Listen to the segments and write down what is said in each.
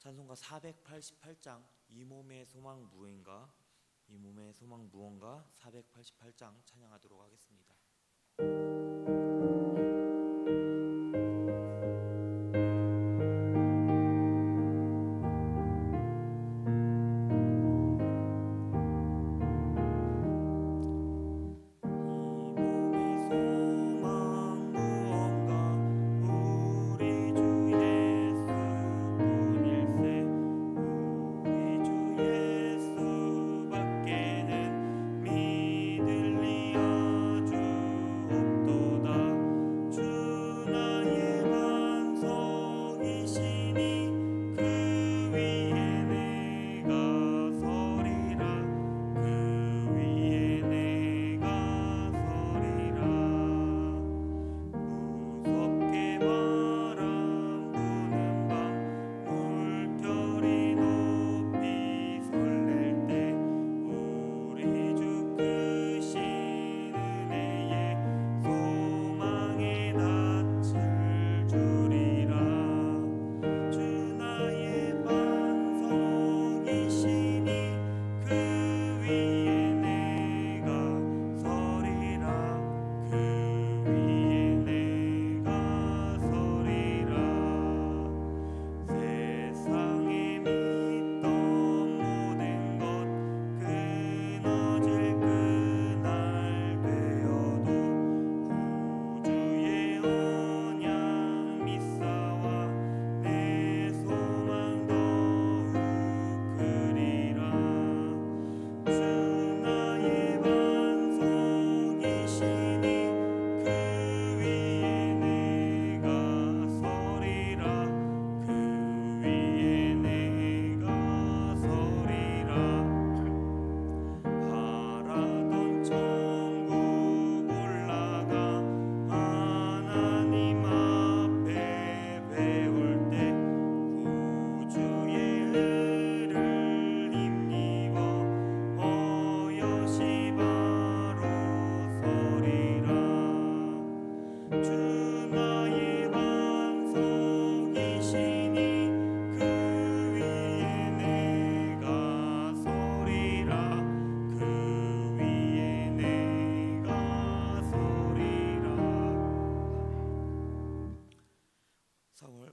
찬송가 488장 이 몸의 소망 무언가 488장 찬양하도록 하겠습니다.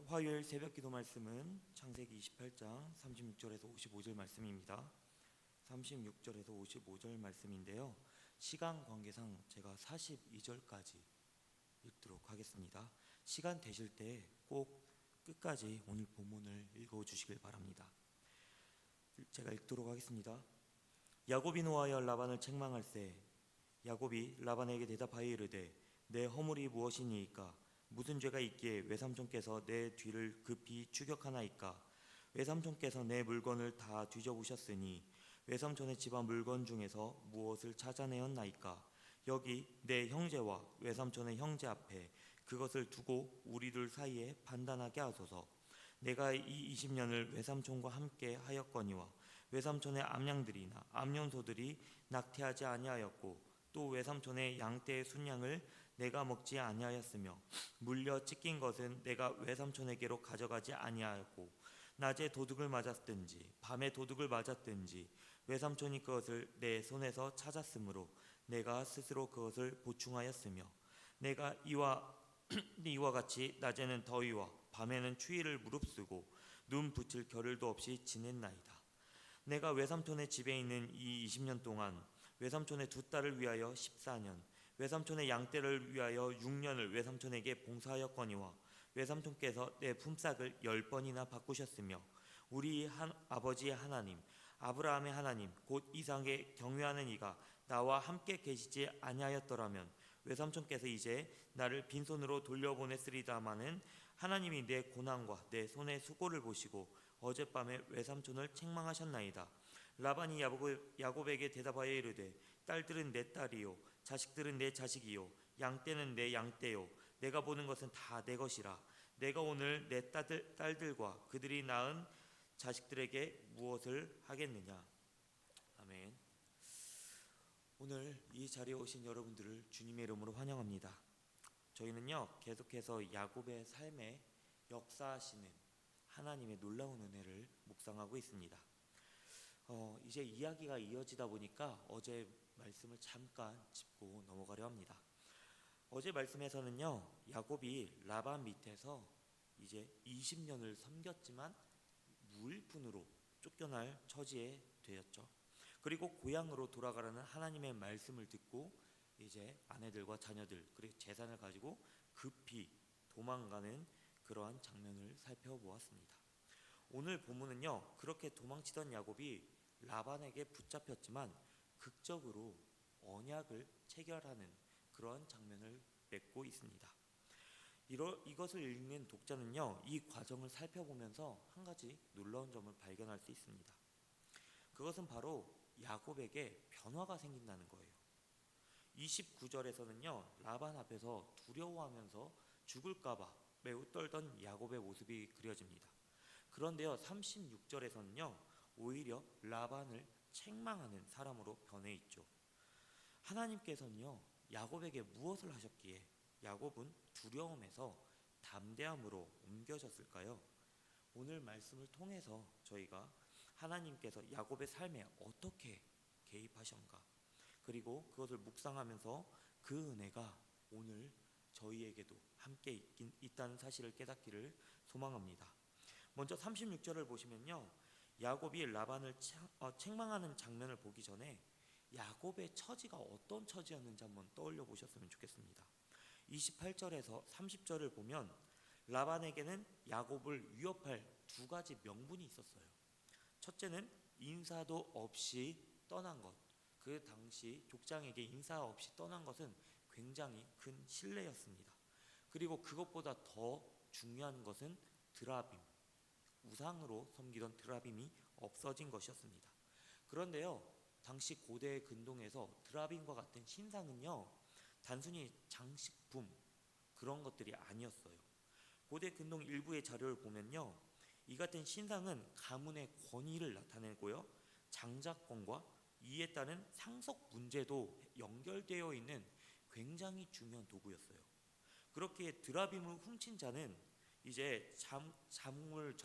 화요일 새벽기도 말씀은 창세기 28장 36절에서 55절 말씀입니다. 36절에서 55절 말씀인데요. 시간 관계상 제가 42절까지 읽도록 하겠습니다. 시간 되실 때 꼭 끝까지 오늘 본문을 읽어주시길 바랍니다. 제가 읽도록 하겠습니다. 야곱이 노하여 라반을 책망할세 야곱이 라반에게 대답하여 이르되 내 허물이 무엇이니이까 무슨 죄가 있기에 외삼촌께서 내 뒤를 급히 추격하나이까 외삼촌께서 내 물건을 다 뒤져보셨으니 외삼촌의 집안 물건 중에서 무엇을 찾아내었나이까 여기 내 형제와 외삼촌의 형제 앞에 그것을 두고 우리 둘 사이에 판단하게 하소서. 내가 이 20년을 외삼촌과 함께 하였거니와 외삼촌의 암양들이나 암염소들이 낙태하지 아니하였고 또 외삼촌의 양떼의 순양을 내가 먹지 아니하였으며 물려 찢긴 것은 내가 외삼촌에게로 가져가지 아니하였고 낮에 도둑을 맞았든지 밤에 도둑을 맞았든지 외삼촌이 그것을 내 손에서 찾았으므로 내가 스스로 그것을 보충하였으며 내가 이와 같이 낮에는 더위와 밤에는 추위를 무릅쓰고 눈 붙일 겨를도 없이 지냈나이다. 내가 외삼촌의 집에 있는 이 20년 동안 외삼촌의 두 딸을 위하여 14년 외삼촌의 양떼를 위하여 6년을 외삼촌에게 봉사하였거니와 외삼촌께서 내 품삯을 10번이나 바꾸셨으며 우리 아버지의 하나님 아브라함의 하나님 곧 이삭에 경외하는 이가 나와 함께 계시지 아니하였더라면 외삼촌께서 이제 나를 빈손으로 돌려보냈으리다마는 하나님이 내 고난과 내 손의 수고를 보시고 어젯밤에 외삼촌을 책망하셨나이다. 라반이 야곱에게 대답하여 이르되 딸들은 내 딸이요 자식들은 내 자식이요 양떼는 내 양떼요 내가 보는 것은 다 내 것이라. 내가 오늘 내 딸들과 그들이 낳은 자식들에게 무엇을 하겠느냐. 아멘. 오늘 이 자리에 오신 여러분들을 주님의 이름으로 환영합니다. 저희는요 계속해서 야곱의 삶에 역사하시는 하나님의 놀라운 은혜를 묵상하고 있습니다. 이제 이야기가 이어지다 보니까 어제 말씀을 잠깐 짚고 넘어가려 합니다. 어제 말씀에서는요, 야곱이 라반 밑에서 이제 20년을 섬겼지만 무일푼으로 쫓겨날 처지에 되었죠. 그리고 고향으로 돌아가라는 하나님의 말씀을 듣고 이제 아내들과 자녀들 그리고 재산을 가지고 급히 도망가는 그러한 장면을 살펴보았습니다. 오늘 본문은요, 그렇게 도망치던 야곱이 라반에게 붙잡혔지만 극적으로 언약을 체결하는 그러한 장면을 맺고 있습니다. 이것을 읽는 독자는요, 이 과정을 살펴보면서 한 가지 놀라운 점을 발견할 수 있습니다. 그것은 바로 야곱에게 변화가 생긴다는 거예요. 29절에서는요, 라반 앞에서 두려워하면서 죽을까봐 매우 떨던 야곱의 모습이 그려집니다. 그런데요, 36절에서는요, 오히려 라반을 책망하는 사람으로 변해 있죠. 하나님께서는요, 야곱에게 무엇을 하셨기에 야곱은 두려움에서 담대함으로 옮겨졌을까요? 오늘 말씀을 통해서 저희가 하나님께서 야곱의 삶에 어떻게 개입하셨는가, 그리고 그것을 묵상하면서 그 은혜가 오늘 저희에게도 함께 있다는 사실을 깨닫기를 소망합니다. 먼저 36절을 보시면요, 야곱이 라반을 책망하는 장면을 보기 전에 야곱의 처지가 어떤 처지였는지 한번 떠올려 보셨으면 좋겠습니다. 28절에서 30절을 보면 라반에게는 야곱을 위협할 두 가지 명분이 있었어요. 첫째는 인사도 없이 떠난 것. 그 당시 족장에게 인사 없이 떠난 것은 굉장히 큰 신뢰였습니다. 그리고 그것보다 더 중요한 것은 드라빔, 우상으로 섬기던 드라빔이 없어진 것이었습니다. 그런데요, 당시 고대 근동에서 드라빔과 같은 신상은요, 단순히 장식품 그런 것들이 아니었어요. 고대 근동 일부의 자료를 보면요, 이 같은 신상은 가문의 권위를 나타내고요, 장자권과 이에 따른 상속 문제도 연결되어 있는 굉장히 중요한 도구였어요. 그렇게 드라빔을 훔친 자는 이제 자물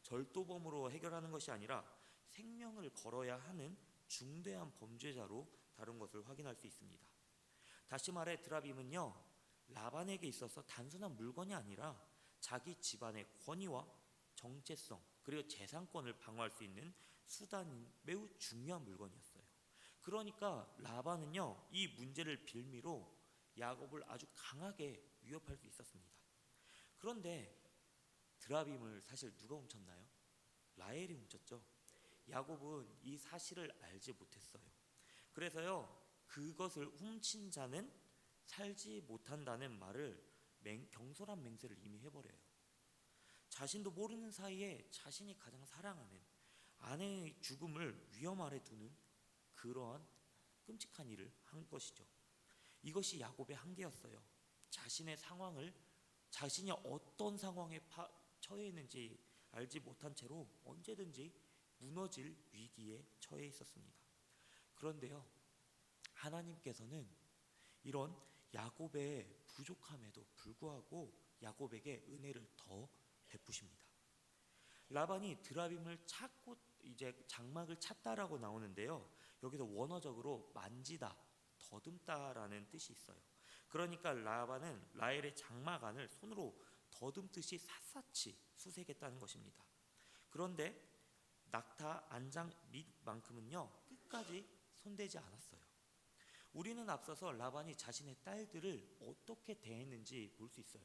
절도범으로 해결하는 것이 아니라 생명을 걸어야 하는 중대한 범죄자로 다룬 것을 확인할 수 있습니다. 다시 말해 드라빔은요, 라반에게 있어서 단순한 물건이 아니라 자기 집안의 권위와 정체성 그리고 재산권을 방어할 수 있는 수단인 매우 중요한 물건이었어요. 그러니까 라반은요, 이 문제를 빌미로 야곱을 아주 강하게 위협할 수 있었습니다. 그런데 드라빔을 사실 누가 훔쳤나요? 라헬이 훔쳤죠. 야곱은 이 사실을 알지 못했어요. 그래서요, 그것을 훔친 자는 살지 못한다는 말을 경솔한 맹세를 이미 해버려요. 자신도 모르는 사이에 자신이 가장 사랑하는 아내의 죽음을 위험 아래 두는 그러한 끔찍한 일을 한 것이죠. 이것이 야곱의 한계였어요. 자신의 상황을, 자신이 어떤 상황에 처해 있는지 알지 못한 채로 언제든지 무너질 위기에 처해 있었습니다. 그런데요, 하나님께서는 이런 야곱의 부족함에도 불구하고 야곱에게 은혜를 더 베푸십니다. 라반이 드라빔을 찾고 이제 장막을 찾다라고 나오는데요, 여기서 원어적으로 만지다, 더듬다라는 뜻이 있어요. 그러니까 라반은 라헬의 장막 안을 손으로 더듬듯이 샅샅이 수색했다는 것입니다. 그런데 낙타 안장 밑만큼은요, 끝까지 손대지 않았어요. 우리는 앞서서 라반이 자신의 딸들을 어떻게 대했는지 볼 수 있어요.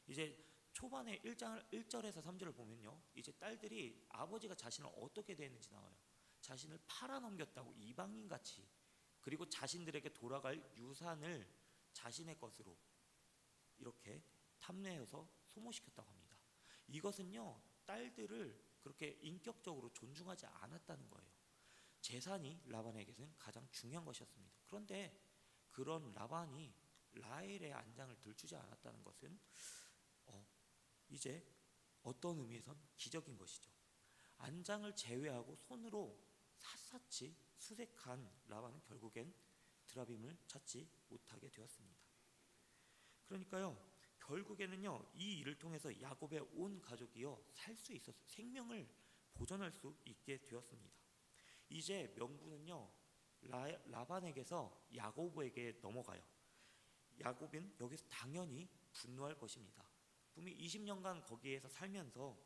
이제 초반에 1절에서 3절을 보면요, 이제 딸들이 아버지가 자신을 어떻게 대했는지 나와요. 자신을 팔아넘겼다고 이방인같이, 그리고 자신들에게 돌아갈 유산을 자신의 것으로 이렇게 탐내어서 소모시켰다고 합니다. 이것은요, 딸들을 그렇게 인격적으로 존중하지 않았다는 거예요. 재산이 라반에게는 가장 중요한 것이었습니다. 그런데 그런 라반이 라헬의 안장을 들추지 않았다는 것은 이제 어떤 의미에선 기적인 것이죠. 안장을 제외하고 손으로 샅샅이 수색한 라반은 결국엔 드라빔을 찾지 못하게 되었습니다. 그러니까요, 결국에는요, 이 일을 통해서 야곱의 온 가족이요 살 수 있었어요. 생명을 보존할 수 있게 되었습니다. 이제 명분은요 라반에게서 야고보에게 넘어가요. 야곱은 여기서 당연히 분노할 것입니다. 분명히 20년간 거기에서 살면서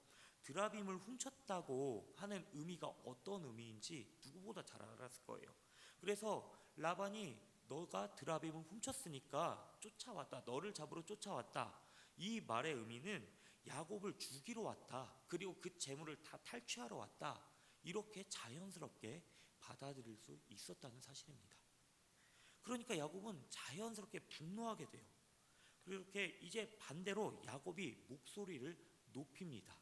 드라빔을 훔쳤다고 하는 의미가 어떤 의미인지 누구보다 잘 알았을 거예요. 그래서 라반이 너가 드라빔을 훔쳤으니까 쫓아왔다, 너를 잡으러 쫓아왔다, 이 말의 의미는 야곱을 죽이러 왔다, 그리고 그 재물을 다 탈취하러 왔다, 이렇게 자연스럽게 받아들일 수 있었다는 사실입니다. 그러니까 야곱은 자연스럽게 분노하게 돼요. 그렇게 이제 반대로 야곱이 목소리를 높입니다.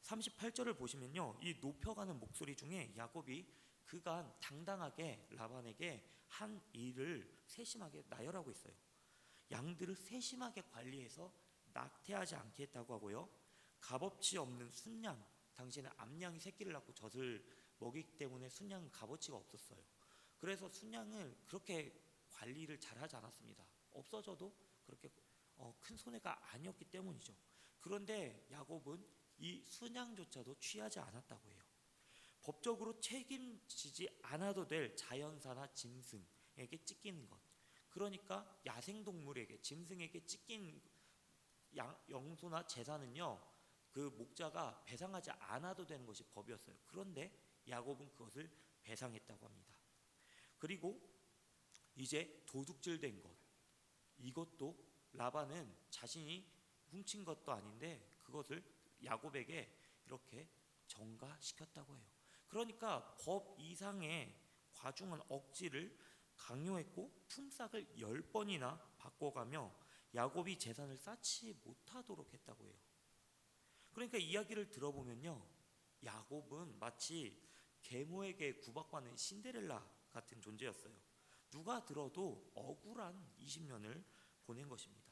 38절을 보시면요, 이 높여가는 목소리 중에 야곱이 그간 당당하게 라반에게 한 일을 세심하게 나열하고 있어요. 양들을 세심하게 관리해서 낙태하지 않게 했다고 하고요, 값어치 없는 순양, 당시에는 암양이 새끼를 낳고 젖을 먹이기 때문에 순양은 값어치가 없었어요. 그래서 순양을 그렇게 관리를 잘하지 않았습니다. 없어져도 그렇게 큰 손해가 아니었기 때문이죠. 그런데 야곱은 이 순양조차도 취하지 않았다고 해요. 법적으로 책임지지 않아도 될 자연사나 짐승에게 찢기는 것, 그러니까 야생동물에게, 짐승에게 찢긴 영소나 제사는요, 그 목자가 배상하지 않아도 되는 것이 법이었어요. 그런데 야곱은 그것을 배상했다고 합니다. 그리고 이제 도둑질된 것, 이것도 라반은 자신이 훔친 것도 아닌데 그것을 야곱에게 이렇게 전가시켰다고 해요. 그러니까 법 이상의 과중한 억지를 강요했고 품삯을 10번이나 바꿔가며 야곱이 재산을 쌓지 못하도록 했다고 해요. 그러니까 이야기를 들어보면요, 야곱은 마치 계모에게 구박받는 신데렐라 같은 존재였어요. 누가 들어도 억울한 20년을 보낸 것입니다.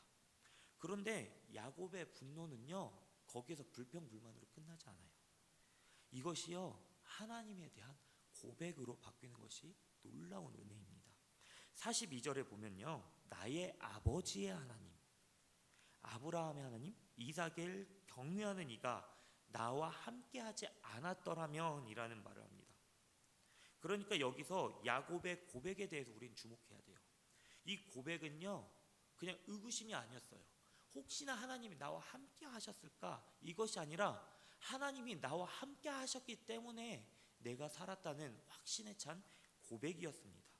그런데 야곱의 분노는요, 거기에서 불평불만으로 끝나지 않아요. 이것이요, 하나님에 대한 고백으로 바뀌는 것이 놀라운 은혜입니다. 42절에 보면요, 나의 아버지의 하나님, 아브라함의 하나님, 이삭을 경외하는 이가 나와 함께하지 않았더라면 이라는 말을 합니다. 그러니까 여기서 야곱의 고백에 대해서 우리는 주목해야 돼요. 이 고백은요, 그냥 의구심이 아니었어요. 혹시나 하나님이 나와 함께 하셨을까? 이것이 아니라 하나님이 나와 함께 하셨기 때문에 내가 살았다는 확신에 찬 고백이었습니다.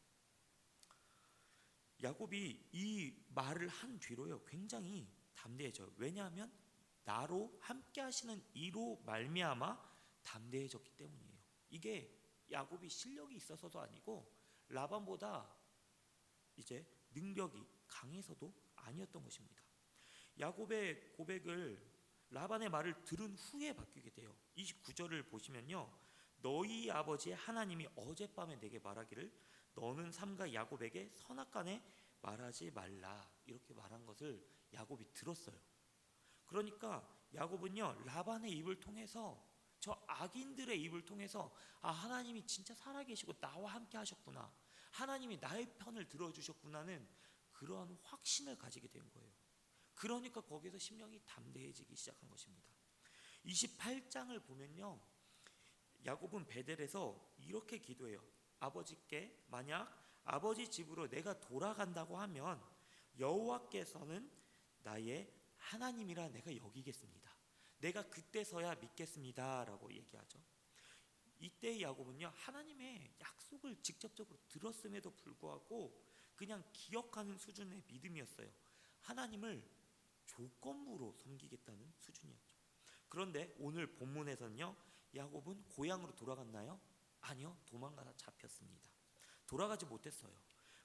야곱이 이 말을 한 뒤로요, 굉장히 담대해져요. 왜냐하면 나로 함께 하시는 이로 말미암아 담대해졌기 때문이에요. 이게 야곱이 실력이 있어서도 아니고 라반보다 이제 능력이 강해서도 아니었던 것입니다. 야곱의 고백을, 라반의 말을 들은 후에 바뀌게 돼요. 29절을 보시면요, 너희 아버지의 하나님이 어젯밤에 내게 말하기를 너는 삼가 야곱에게 선악간에 말하지 말라, 이렇게 말한 것을 야곱이 들었어요. 그러니까 야곱은요, 라반의 입을 통해서, 저 악인들의 입을 통해서, 아, 하나님이 진짜 살아계시고 나와 함께 하셨구나, 하나님이 나의 편을 들어주셨구나는 그러한 확신을 가지게 된 거예요. 그러니까 거기서 심령이 담대해지기 시작한 것입니다. 28장을 보면요, 야곱은 베델에서 이렇게 기도해요. 아버지께 만약 아버지 집으로 내가 돌아간다고 하면 여호와께서는 나의 하나님이라 내가 여기겠습니다. 내가 그때서야 믿겠습니다 라고 얘기하죠. 이때 야곱은요, 하나님의 약속을 직접적으로 들었음에도 불구하고 그냥 기억하는 수준의 믿음이었어요. 하나님을 조건부로 섬기겠다는 수준이었죠. 그런데 오늘 본문에서는요, 야곱은 고향으로 돌아갔나요? 아니요, 도망가다 잡혔습니다. 돌아가지 못했어요.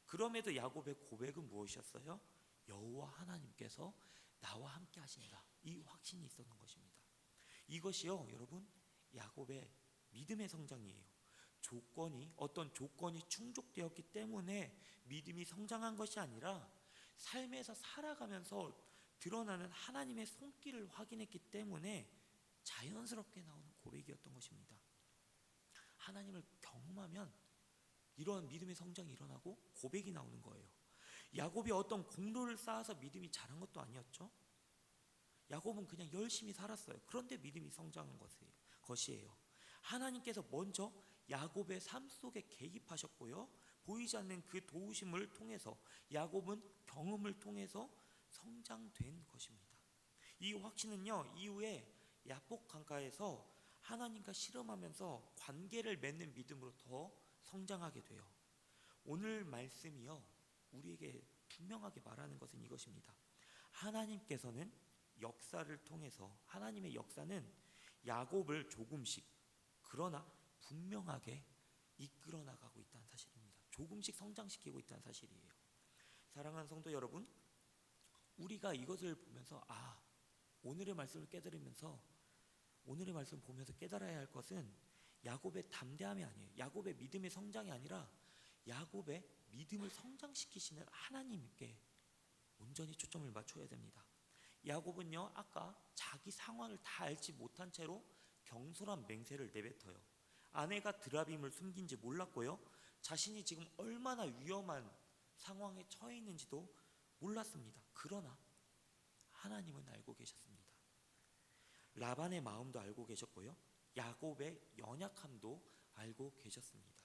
그럼에도 야곱의 고백은 무엇이었어요? 여호와 하나님께서 나와 함께 하신다, 이 확신이 있었던 것입니다. 이것이요, 여러분, 야곱의 믿음의 성장이에요. 어떤 조건이 충족되었기 때문에 믿음이 성장한 것이 아니라 삶에서 살아가면서 드러나는 하나님의 손길을 확인했기 때문에 자연스럽게 나오는 고백이었던 것입니다. 하나님을 경험하면 이런 믿음의 성장이 일어나고 고백이 나오는 거예요. 야곱이 어떤 공로를 쌓아서 믿음이 자란 것도 아니었죠. 야곱은 그냥 열심히 살았어요. 그런데 믿음이 성장한 것이에요. 하나님께서 먼저 야곱의 삶 속에 개입하셨고요. 보이지 않는 그 도우심을 통해서 야곱은 경험을 통해서 성장된 것입니다. 이 확신은요, 이후에 야복 강가에서 하나님과 씨름하면서 관계를 맺는 믿음으로 더 성장하게 돼요. 오늘 말씀이요, 우리에게 분명하게 말하는 것은 이것입니다. 하나님께서는 역사를 통해서, 하나님의 역사는 야곱을 조금씩, 그러나 분명하게 이끌어 나가고 있다는 사실입니다. 조금씩 성장시키고 있다는 사실이에요. 사랑하는 성도 여러분, 우리가 이것을 보면서 오늘의 말씀을 깨달으면서, 오늘의 말씀을 보면서 깨달아야 할 것은 야곱의 담대함이 아니에요. 야곱의 믿음의 성장이 아니라 야곱의 믿음을 성장시키시는 하나님께 온전히 초점을 맞춰야 됩니다. 야곱은요, 아까 자기 상황을 다 알지 못한 채로 경솔한 맹세를 내뱉어요. 아내가 드라빔을 숨긴지 몰랐고요, 자신이 지금 얼마나 위험한 상황에 처해 있는지도 몰랐습니다. 그러나 하나님은 알고 계셨습니다. 라반의 마음도 알고 계셨고요, 야곱의 연약함도 알고 계셨습니다.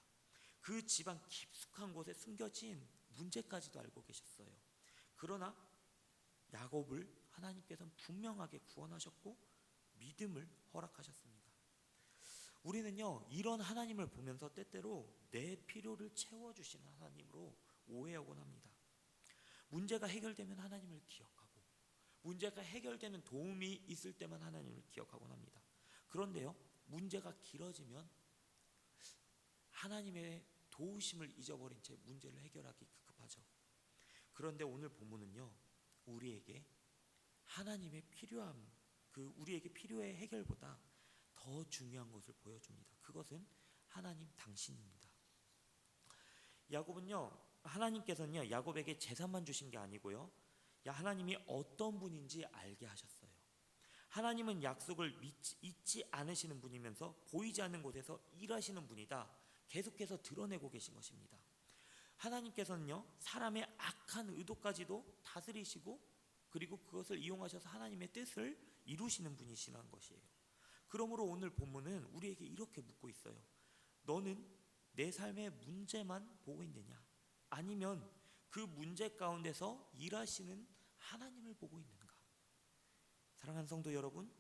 그 집안 깊숙한 곳에 숨겨진 문제까지도 알고 계셨어요. 그러나 야곱을 하나님께서는 분명하게 구원하셨고 믿음을 허락하셨습니다. 우리는요, 이런 하나님을 보면서 때때로 내 필요를 채워주시는 하나님으로 오해하곤 합니다. 문제가 해결되면 하나님을 기억하고, 문제가 해결되는 도움이 있을 때만 하나님을 기억하곤 합니다. 그런데요, 문제가 길어지면 하나님의 도우심을 잊어버린 채 문제를 해결하기 급급하죠. 그런데 오늘 본문은요, 우리에게 하나님의 필요함, 우리에게 필요의 해결보다 더 중요한 것을 보여줍니다. 그것은 하나님 당신입니다. 야곱은요, 하나님께서는요, 야곱에게 재산만 주신 게 아니고요, 하나님이 어떤 분인지 알게 하셨어요. 하나님은 약속을 잊지 않으시는 분이면서 보이지 않는 곳에서 일하시는 분이다, 계속해서 드러내고 계신 것입니다. 하나님께서는요, 사람의 악한 의도까지도 다스리시고, 그리고 그것을 이용하셔서 하나님의 뜻을 이루시는 분이시라는 것이에요. 그러므로 오늘 본문은 우리에게 이렇게 묻고 있어요. 너는 내 삶의 문제만 보고 있느냐? 아니면 그 문제 가운데서 일하시는 하나님을 보고 있는가? 사랑하는 성도 여러분,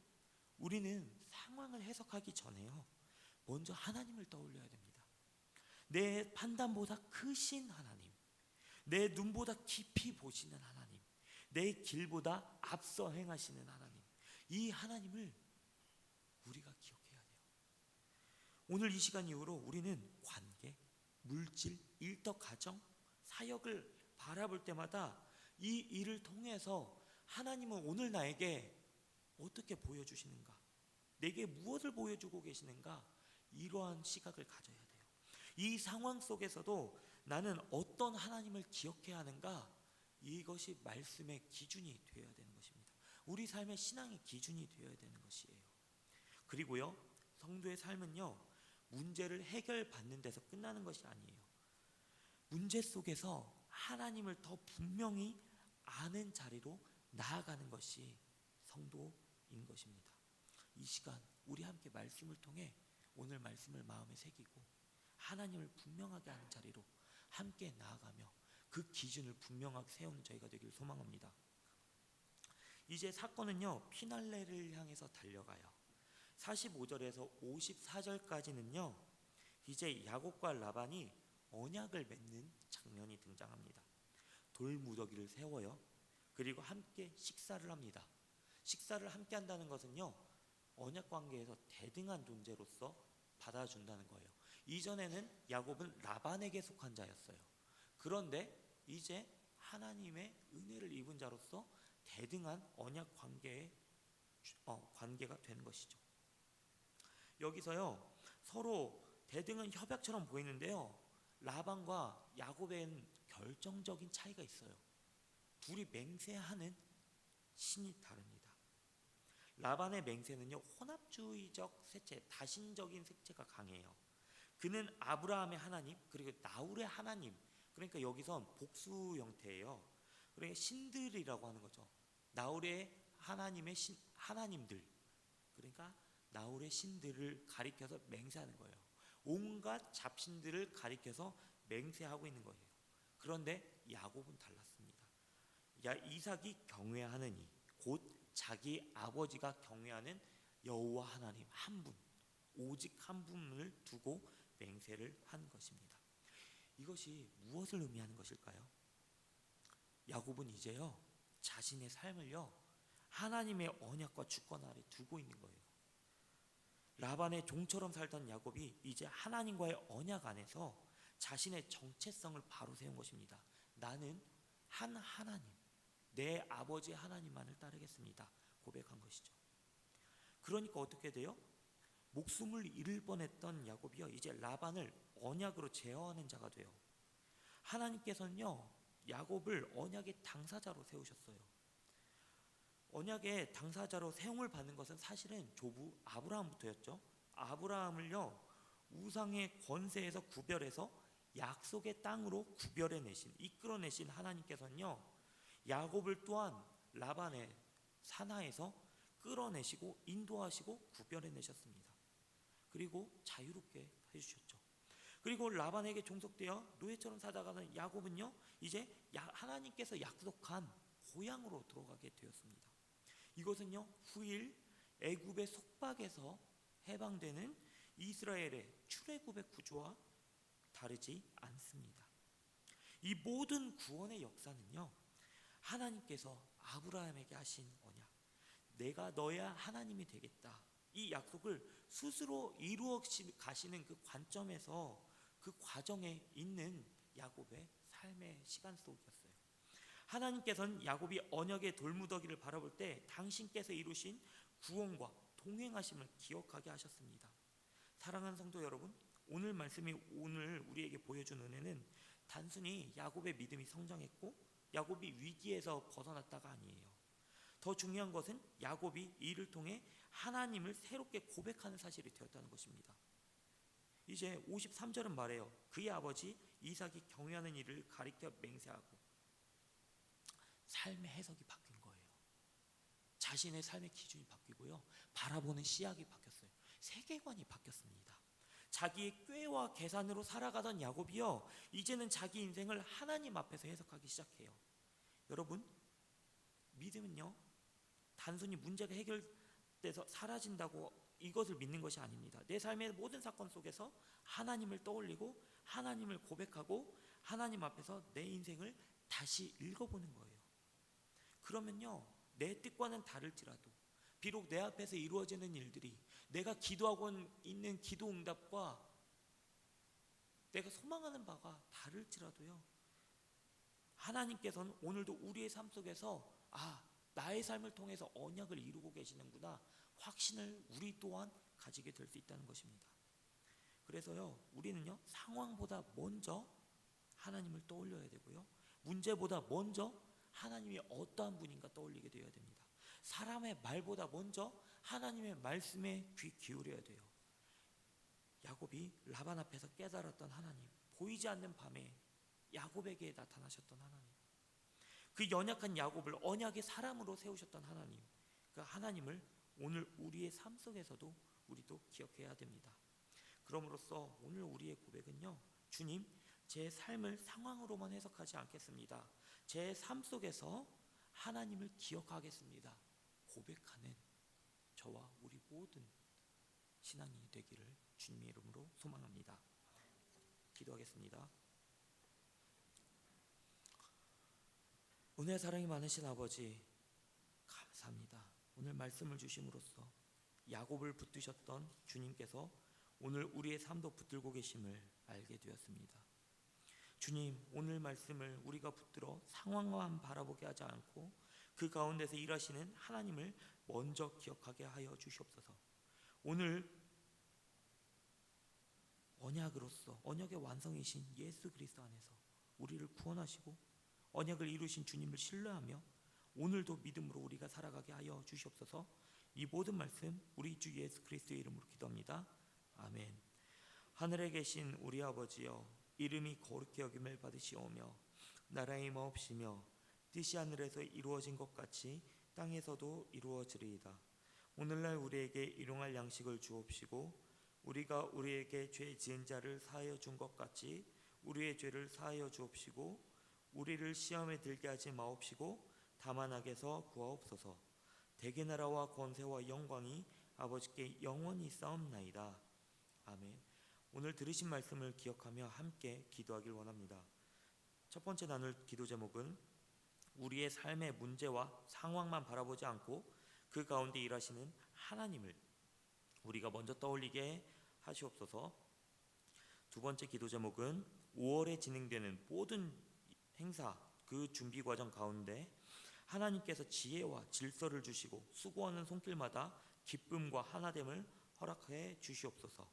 우리는 상황을 해석하기 전에요, 먼저 하나님을 떠올려야 됩니다. 내 판단보다 크신 하나님, 내 눈보다 깊이 보시는 하나님, 내 길보다 앞서 행하시는 하나님, 이 하나님을 우리가 기억해야 돼요. 오늘 이 시간 이후로 우리는 관계, 물질, 일터, 가정, 사역을 바라볼 때마다 이 일을 통해서 하나님은 오늘 나에게 어떻게 보여주시는가, 내게 무엇을 보여주고 계시는가, 이러한 시각을 가져야 돼요. 이 상황 속에서도 나는 어떤 하나님을 기억해야 하는가, 이것이 말씀의 기준이 되어야 되는 것입니다. 우리 삶의 신앙의 기준이 되어야 되는 것이에요. 그리고요, 성도의 삶은요, 문제를 해결받는 데서 끝나는 것이 아니에요. 문제 속에서 하나님을 더 분명히 아는 자리로 나아가는 것이 성도인 것입니다. 이 시간 우리 함께 말씀을 통해 오늘 말씀을 마음에 새기고 하나님을 분명하게 아는 자리로 함께 나아가며 그 기준을 분명하게 세우는 저희가 되길 소망합니다. 이제 사건은요, 피날레를 향해서 달려가요. 45절에서 54절까지는요, 이제 야곱과 라반이 언약을 맺는 장면이 등장합니다. 돌무더기를 세워요. 그리고 함께 식사를 합니다. 식사를 함께 한다는 것은요, 언약 관계에서 대등한 존재로서 받아준다는 거예요. 이전에는 야곱은 라반에게 속한 자였어요. 그런데 이제 하나님의 은혜를 입은 자로서 대등한 언약 관계가 되는 것이죠. 여기서요, 서로 대등한 협약처럼 보이는데요, 라반과 야곱엔 결정적인 차이가 있어요. 둘이 맹세하는 신이 다릅니다. 라반의 맹세는요, 혼합주의적 색채, 다신적인 색채가 강해요. 그는 아브라함의 하나님, 그리고 나홀의 하나님, 그러니까 여기선 복수 형태예요. 그러니까 신들이라고 하는 거죠. 나홀의 하나님의 하나님들, 그러니까 나홀의 신들을 가리켜서 맹세하는 거예요. 온갖 잡신들을 가리켜서 맹세하고 있는 거예요. 그런데 야곱은 달랐습니다. 이삭이 경외하는 곧 자기 아버지가 경외하는 여호와 하나님 한 분, 오직 한 분을 두고 맹세를 한 것입니다. 이것이 무엇을 의미하는 것일까요? 야곱은 이제요 자신의 삶을요 하나님의 언약과 주권 아래 두고 있는 거예요. 라반의 종처럼 살던 야곱이 이제 하나님과의 언약 안에서 자신의 정체성을 바로 세운 것입니다. 나는 한 하나님, 내 아버지 하나님만을 따르겠습니다 고백한 것이죠. 그러니까 어떻게 돼요? 목숨을 잃을 뻔했던 야곱이요 이제 라반을 언약으로 제어하는 자가 돼요. 하나님께서는요 야곱을 언약의 당사자로 세우셨어요. 언약의 당사자로 세움을 받는 것은 사실은 조부 아브라함부터였죠. 아브라함을요 우상의 권세에서 구별해서 약속의 땅으로 구별해내신, 이끌어내신 하나님께서는요 야곱을 또한 라반의 산하에서 끌어내시고 인도하시고 구별해내셨습니다. 그리고 자유롭게 해주셨죠. 그리고 라반에게 종속되어 노예처럼 살아가는 야곱은요 이제 하나님께서 약속한 고향으로 들어가게 되었습니다. 이것은요 후일 애굽의 속박에서 해방되는 이스라엘의 출애굽의 구조와 다르지 않습니다. 이 모든 구원의 역사는요 하나님께서 아브라함에게 하신 언약, 내가 너의 하나님이 되겠다, 이 약속을 스스로 이루어 가시는 그 관점에서 그 과정에 있는 야곱의 삶의 시간 속이었어요. 하나님께서는 야곱이 언약의 돌무더기를 바라볼 때 당신께서 이루신 구원과 동행하심을 기억하게 하셨습니다. 사랑하는 성도 여러분, 오늘 말씀이 오늘 우리에게 보여준 은혜는 단순히 야곱의 믿음이 성장했고 야곱이 위기에서 벗어났다가 아니에요. 더 중요한 것은 야곱이 이를 통해 하나님을 새롭게 고백하는 사실이 되었다는 것입니다. 이제 53절은 말해요. 그의 아버지 이삭이 경외하는 일을 가리켜 맹세하고, 삶의 해석이 바뀐 거예요. 자신의 삶의 기준이 바뀌고요, 바라보는 시각이 바뀌었어요. 세계관이 바뀌었습니다. 자기의 꾀와 계산으로 살아가던 야곱이요 이제는 자기 인생을 하나님 앞에서 해석하기 시작해요. 여러분, 믿음은요 단순히 문제가 해결돼서 사라진다고 이것을 믿는 것이 아닙니다. 내 삶의 모든 사건 속에서 하나님을 떠올리고 하나님을 고백하고 하나님 앞에서 내 인생을 다시 읽어보는 거예요. 그러면요 내 뜻과는 다를지라도, 비록 내 앞에서 이루어지는 일들이 내가 기도하고 있는 기도 응답과 내가 소망하는 바가 다를지라도요, 하나님께서는 오늘도 우리의 삶 속에서 나의 삶을 통해서 언약을 이루고 계시는구나 확신을 우리 또한 가지게 될 수 있다는 것입니다. 그래서요 우리는요 상황보다 먼저 하나님을 떠올려야 되고요, 문제보다 먼저 하나님이 어떠한 분인가 떠올리게 되어야 됩니다. 사람의 말보다 먼저 하나님의 말씀에 귀 기울여야 돼요. 야곱이 라반 앞에서 깨달았던 하나님, 보이지 않는 밤에 야곱에게 나타나셨던 하나님, 그 연약한 야곱을 언약의 사람으로 세우셨던 하나님, 그 하나님을 오늘 우리의 삶 속에서도 우리도 기억해야 됩니다. 그럼으로써 오늘 우리의 고백은요, 주님, 제 삶을 상황으로만 해석하지 않겠습니다. 제 삶 속에서 하나님을 기억하겠습니다 고백하는 저와 우리 모든 신앙인이 되기를 주님의 이름으로 소망합니다. 기도하겠습니다. 은혜 사랑이 많으신 아버지, 감사합니다. 오늘 말씀을 주심으로써 야곱을 붙드셨던 주님께서 오늘 우리의 삶도 붙들고 계심을 알게 되었습니다. 주님, 오늘 말씀을 우리가 붙들어 상황만 바라보게 하지 않고 그 가운데서 일하시는 하나님을 먼저 기억하게 하여 주시옵소서. 오늘 언약으로서 언약의 완성이신 예수 그리스도 안에서 우리를 구원하시고 언약을 이루신 주님을 신뢰하며 오늘도 믿음으로 우리가 살아가게 하여 주시옵소서. 이 모든 말씀 우리 주 예수 그리스도의 이름으로 기도합니다. 아멘. 하늘에 계신 우리 아버지여, 이름이 거룩히 여김을 받으시오며 나라의 임하옵시며 뜻이 하늘에서 이루어진 것 같이 땅에서도 이루어지리이다. 오늘날 우리에게 일용할 양식을 주옵시고 우리가 우리에게 죄 지은 자를 사하여 준 것 같이 우리의 죄를 사하여 주옵시고 우리를 시험에 들게 하지 마옵시고 다만 악에서 구하옵소서. 대개 나라와 권세와 영광이 아버지께 영원히 싸움나이다. 아멘. 오늘 들으신 말씀을 기억하며 함께 기도하길 원합니다. 첫 번째 나눌 기도 제목은 우리의 삶의 문제와 상황만 바라보지 않고 그 가운데 일하시는 하나님을 우리가 먼저 떠올리게 하시옵소서. 두 번째 기도 제목은 5월에 진행되는 모든 행사 그 준비 과정 가운데 하나님께서 지혜와 질서를 주시고 수고하는 손길마다 기쁨과 하나됨을 허락해 주시옵소서.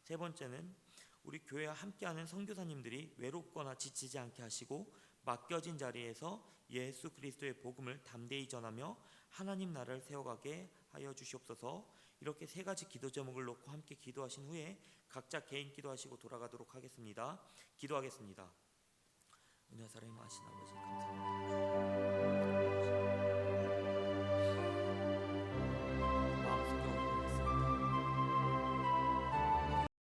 세 번째는 우리 교회와 함께하는 선교사님들이 외롭거나 지치지 않게 하시고 맡겨진 자리에서 예수 그리스도의 복음을 담대히 전하며 하나님 나라를 세워가게 하여 주시옵소서. 이렇게 세 가지 기도 제목을 놓고 함께 기도하신 후에 각자 개인 기도하시고 돌아가도록 하겠습니다. 기도하겠습니다. 은혜 사랑이 많으신 아버지 감사합니다.